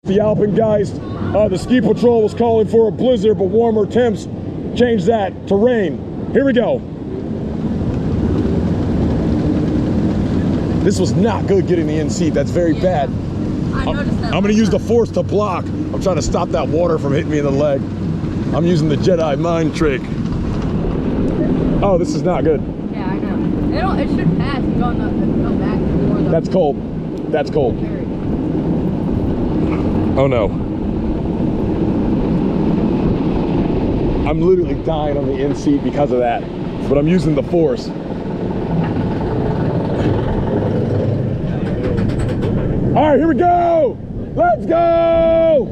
The Alpengiest. The ski patrol was calling for a blizzard, but warmer temps changed that to rain. Here we go. This was not good getting the in seat. That's very bad. I noticed that. I'm going to use the force to block. I'm trying to stop that water from hitting me in the leg. I'm using the Jedi mind trick. Oh, this is not good. Yeah, I know. It should pass and go back before the... That's cold. That's cold. Oh no. I'm literally dying on the in seat because of that, but I'm using the force. All right, here we go. Let's go.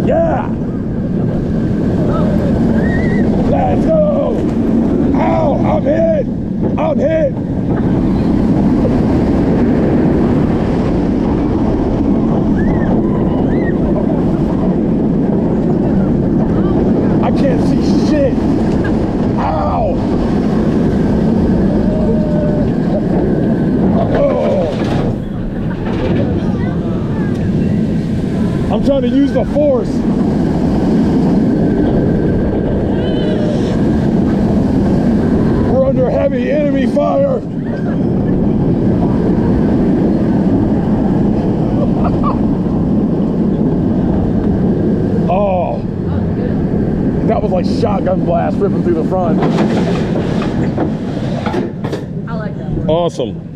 Yeah. Let's go. Ow, I'm hit. I'm hit. I can't see shit. Ow. Oh. I'm trying to use the force. We're under heavy enemy fire. Oh, that was like shotgun blast ripping through the front. I like that. Awesome.